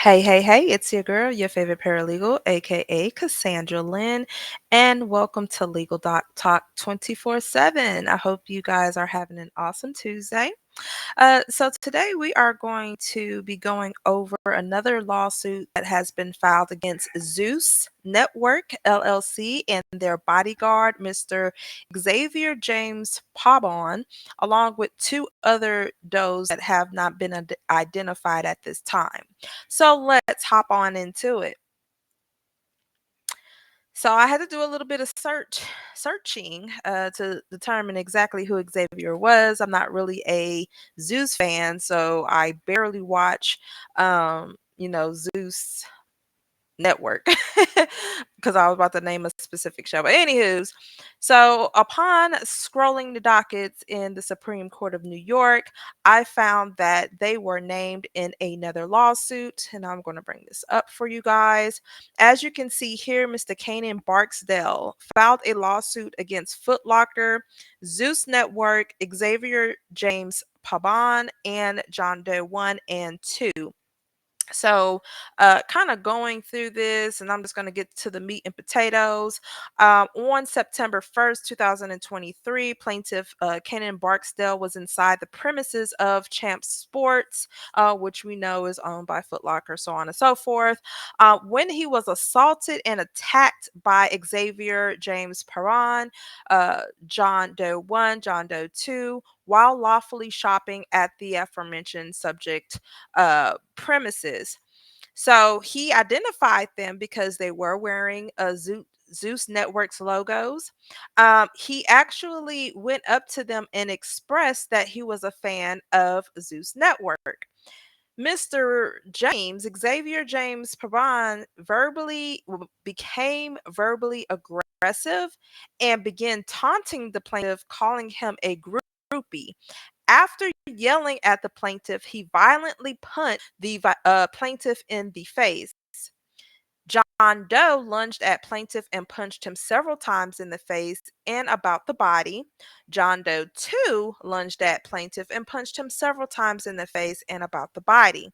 Hey, it's your girl, your favorite paralegal, aka Cassandra Lynn, and welcome to Legal Doc Talk 24/7. I hope you guys are having an awesome Tuesday. So today we are going to be going over another lawsuit that has been filed against Zeus Network LLC and their bodyguard, Mr. Xavier James Pabron, along with two other does that have not been identified at this time. So let's hop on into it. So I had to do a little bit of searching to determine exactly who Xavier was. I'm not really a Zeus fan, so I barely watch, Zeus Network because I was about to name a specific show. But anywho's, so upon scrolling the dockets in the Supreme Court of New York, I found that they were named in another lawsuit, and I'm going to bring this up for you guys. As you can see here, Mr. Kanan Barksdale filed a lawsuit against Foot Locker, Zeus Network, Xavier James Pabon, and John Doe 1 and 2. So, kind of going through this, and I'm just going to get to the meat and potatoes. On September 1st, 2023, plaintiff Kenan Barksdale was inside the premises of Champs Sports, which we know is owned by Foot Locker, so on and so forth, when he was assaulted and attacked by Xavier James Perron, John Doe 1, John Doe 2, while lawfully shopping at the aforementioned subject premises. So he identified them because they were wearing a Zeus Networks logos. He actually went up to them and expressed that he was a fan of Zeus Network. Mr. Xavier James Pabon, became verbally aggressive and began taunting the plaintiff, calling him a groupie. After yelling at the plaintiff, he violently punched the plaintiff in the face. John Doe lunged at plaintiff and punched him several times in the face and about the body. John Doe 2 lunged at plaintiff and punched him several times in the face and about the body.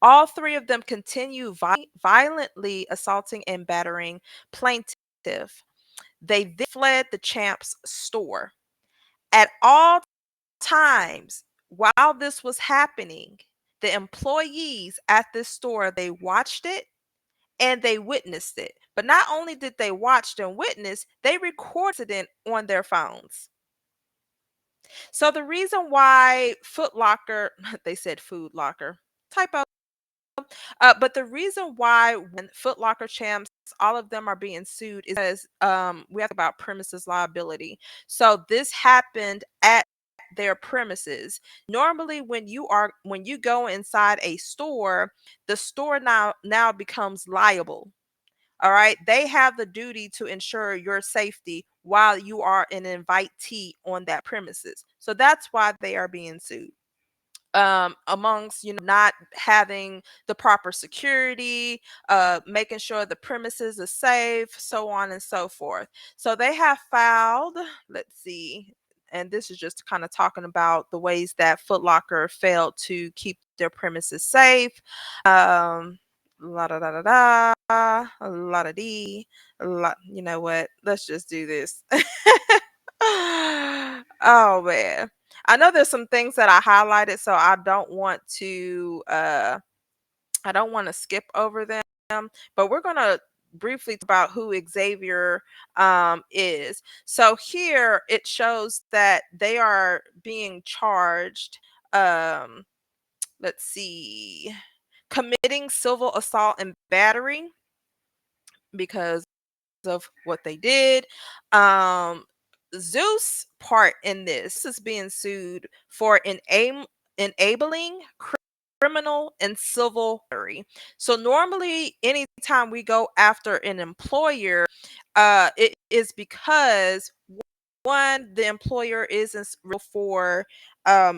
All three of them continue violently assaulting and battering plaintiff. They then fled the champ's store. At all times while this was happening, the employees at this store, they watched it and they witnessed it. But not only did they watch and witness, they recorded it on their phones. So the reason why Foot Locker, they said Food Locker, typo. But the reason why when Foot Locker champs, all of them are being sued is because we have about premises liability. So this happened at their premises. Normally when you go inside a store, the store now becomes liable. All right. They have the duty to ensure your safety while you are an invitee on that premises. So that's why they are being sued, amongst not having the proper security, making sure the premises is safe, so on and so forth. So they have filed, let's see, and this is just kind of talking about the ways that Foot Locker failed to keep their premises safe. La da da da da, la da dee, la. You know what? Let's just do this. Oh man. I know there's some things that I highlighted, so I don't want to skip over them, but we're gonna briefly talk about who Xavier is. So here it shows that they are being charged. Um, let's see, committing civil assault and battery because of what they did. Um, Zeus part in this is being sued for enabling criminal and civil battery. So normally anytime we go after an employer, it is because one, the employer isn't for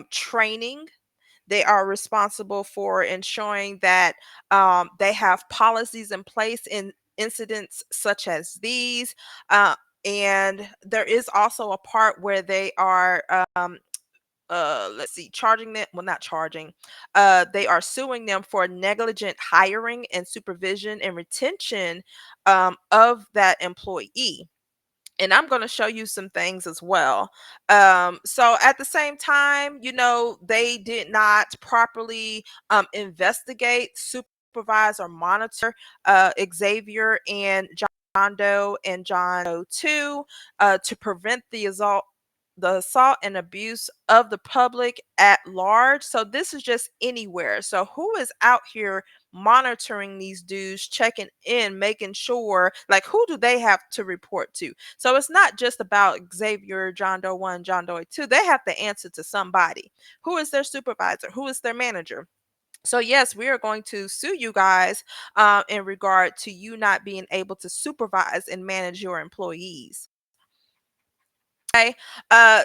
training. They are responsible for ensuring that they have policies in place in incidents such as these. Uh, and there is also a part where they are let's see, charging them, well, not charging, they are suing them for negligent hiring and supervision and retention of that employee. And I'm going to show you some things as well. So at the same time, they did not properly investigate, supervise, or monitor Xavier and John Doe and John Doe 2 to prevent the assault and abuse of the public at large. So this is just anywhere. So who is out here monitoring these dudes, checking in, making sure, like, who do they have to report to? So it's not just about Xavier, John Doe 1, John Doe 2. They have to answer to somebody. Who is their supervisor? Who is their manager? So yes, we are going to sue you guys in regard to you not being able to supervise and manage your employees. Okay,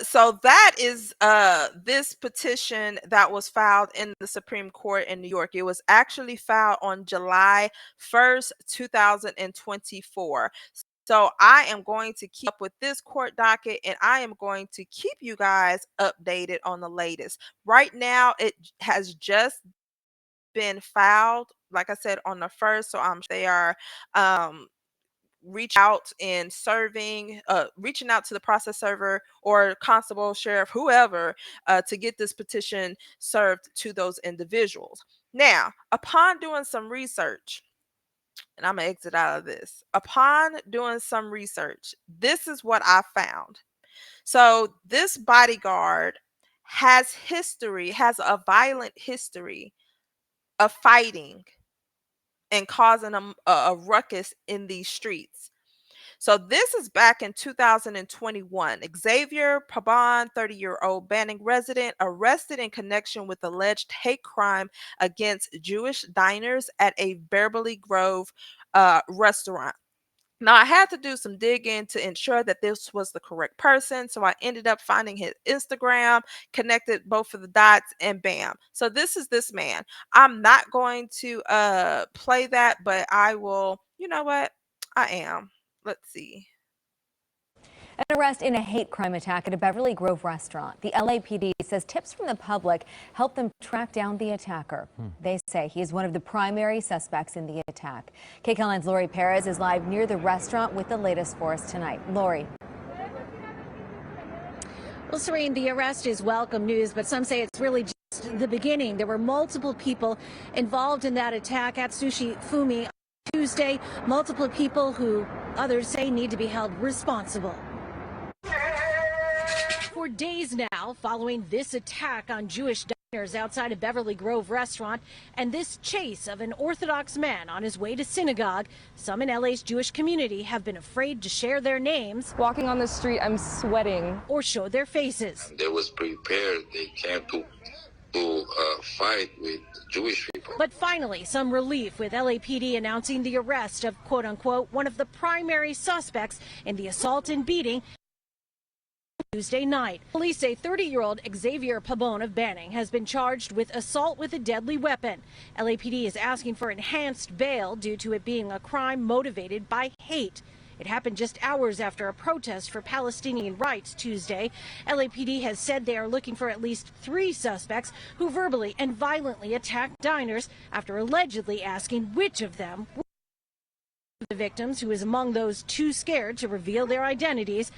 so that is this petition that was filed in the Supreme Court in New York. It was actually filed on July 1st, 2024. So I am going to keep up with this court docket, and I am going to keep you guys updated on the latest. Right now, it has just been filed, like I said, on the first. So they are um, reaching out to the process server or constable, sheriff, whoever, to get this petition served to those individuals. Now, upon doing some research, and I'm gonna exit out of this. Upon doing some research, this is what I found. So this bodyguard has a violent history of fighting and causing a ruckus in these streets. So this is back in 2021. Xavier Pabron, 30-year-old Banning resident, arrested in connection with alleged hate crime against Jewish diners at a Beverly Grove restaurant. Now, I had to do some digging to ensure that this was the correct person. So I ended up finding his Instagram, connected both of the dots, and bam. So this is this man. I'm not going to play that, but I will, you know what? I am. Let's see. An arrest in a hate crime attack at a Beverly Grove restaurant. The LAPD says tips from the public helped them track down the attacker. They say he is one of the primary suspects in the attack. KCAL9's Lori Perez is live near the restaurant with the latest for us tonight. Lori. Well, Serene, the arrest is welcome news, but some say it's really just the beginning. There were multiple people involved in that attack at Sushi Fumi on Tuesday. Multiple people who others say need to be held responsible. For days now, following this attack on Jewish diners outside a Beverly Grove restaurant and this chase of an Orthodox man on his way to synagogue, some in LA's Jewish community have been afraid to share their names. Walking on the street, I'm sweating. Or show their faces. They was prepared. They came to fight with Jewish people. But finally, some relief with LAPD announcing the arrest of, quote unquote, one of the primary suspects in the assault and beating Tuesday night. Police say 30-year-old Xavier Pabron of Banning has been charged with assault with a deadly weapon. LAPD is asking for enhanced bail due to it being a crime motivated by hate. It happened just hours after a protest for Palestinian rights Tuesday. LAPD has said they are looking for at least 3 suspects who verbally and violently attacked diners after allegedly asking which of them were the victims, who is among those too scared to reveal their identities.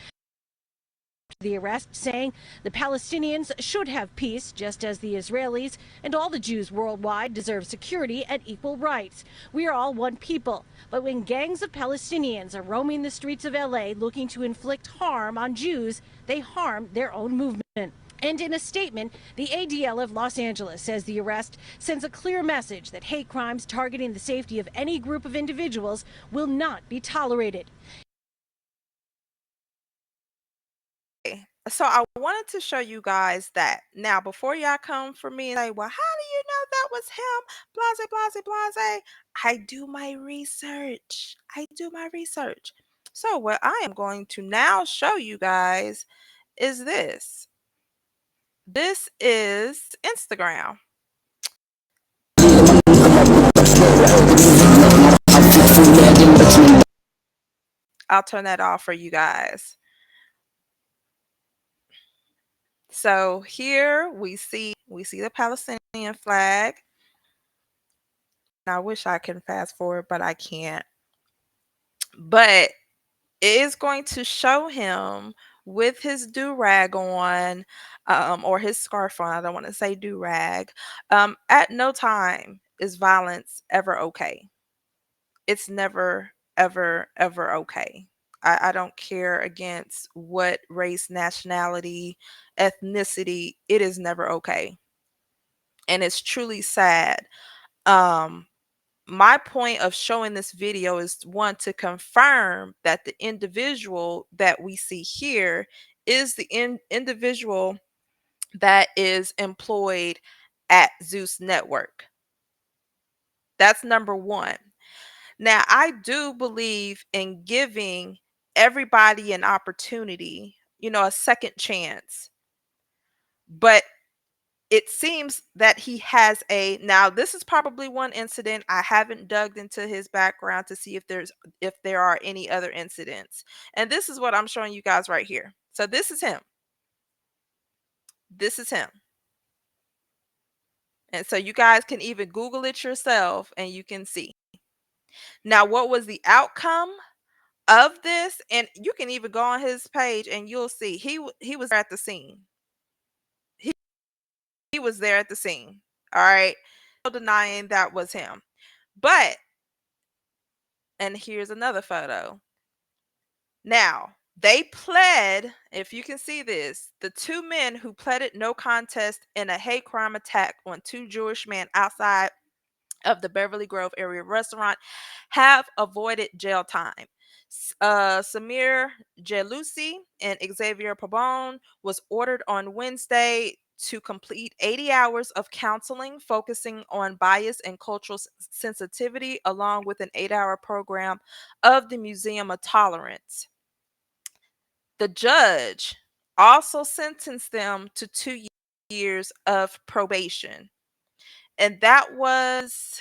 The arrest saying the Palestinians should have peace, just as the Israelis and all the Jews worldwide deserve security and equal rights. We are all one people. But when gangs of Palestinians are roaming the streets of LA looking to inflict harm on Jews, they harm their own movement. And in a statement, the ADL of Los Angeles says the arrest sends a clear message that hate crimes targeting the safety of any group of individuals will not be tolerated. So I wanted to show you guys that. Now, before y'all come for me and say, well, how do you know that was him? Blase, blase, blase. I do my research. So what I am going to now show you guys is this. This is Instagram. I'll turn that off for you guys. So here we see the Palestinian flag. And I wish I can fast forward, but I can't. But it is going to show him with his do-rag on, or his scarf on. I don't want to say do-rag. At no time is violence ever okay. It's never, ever, ever okay. I don't care against what race, nationality, ethnicity. It is never okay. And it's truly sad. Um, my point of showing this video is one to confirm that the individual that we see here is the individual that is employed at Zeus Network. That's number one. Now, I do believe in giving everybody an opportunity, a second chance. But it seems that he has now this is probably one incident. I haven't dug into his background to see if there are any other incidents. And this is what I'm showing you guys right here. So this is him. This is him. And so you guys can even Google it yourself and you can see. Now, what was the outcome of this? And you can even go on his page and you'll see he was at the scene. He was there at the scene. All right. No denying that was him. But and here's another photo. Now, they pled, if you can see this, the two men who pleaded no contest in a hate crime attack on two Jewish men outside of the Beverly Grove area restaurant have avoided jail time. Samir Jelusi and Xavier Pabron was ordered on Wednesday to complete 80 hours of counseling focusing on bias and cultural sensitivity, along with an 8-hour program of the Museum of Tolerance. The judge also sentenced them to 2 years of probation. And that was,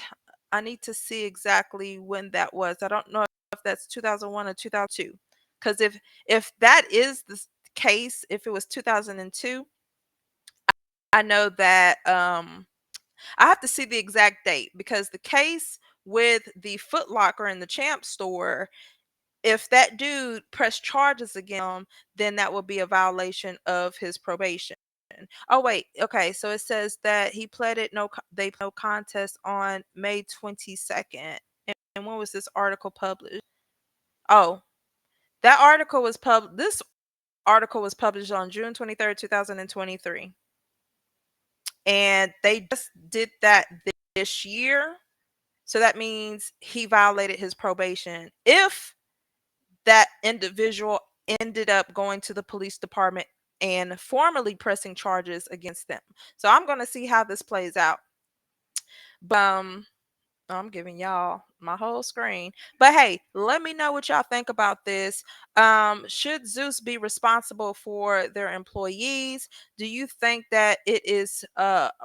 I need to see exactly when that was. I don't know if that's 2001 or 2002. Because if that is the case, if it was 2002, I know that I have to see the exact date, because the case with the Foot Locker and the Champ store, if that dude pressed charges against him, then that would be a violation of his probation. Oh wait, okay. So it says that he pleaded they no contest on May 22nd. And when was this article published? Oh, that article was this article was published on June 23rd, 2023. And they just did that this year. So that means he violated his probation. If that individual ended up going to the police department and formally pressing charges against them. So I'm going to see how this plays out. But I'm giving y'all my whole screen. But hey, let me know what y'all think about this. Should Zeus be responsible for their employees? Do you think that it is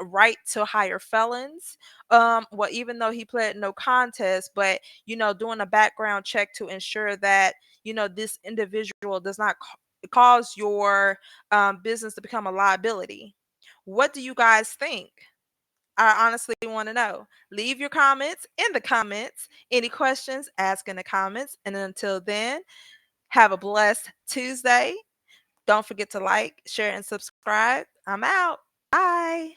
right to hire felons? Well, even though he pled no contest, but doing a background check to ensure that this individual does not cause your business to become a liability. What do you guys think? I honestly want to know. Leave your comments in the comments. Any questions, ask in the comments. And until then, have a blessed Tuesday. Don't forget to like, share, and subscribe. I'm out. Bye.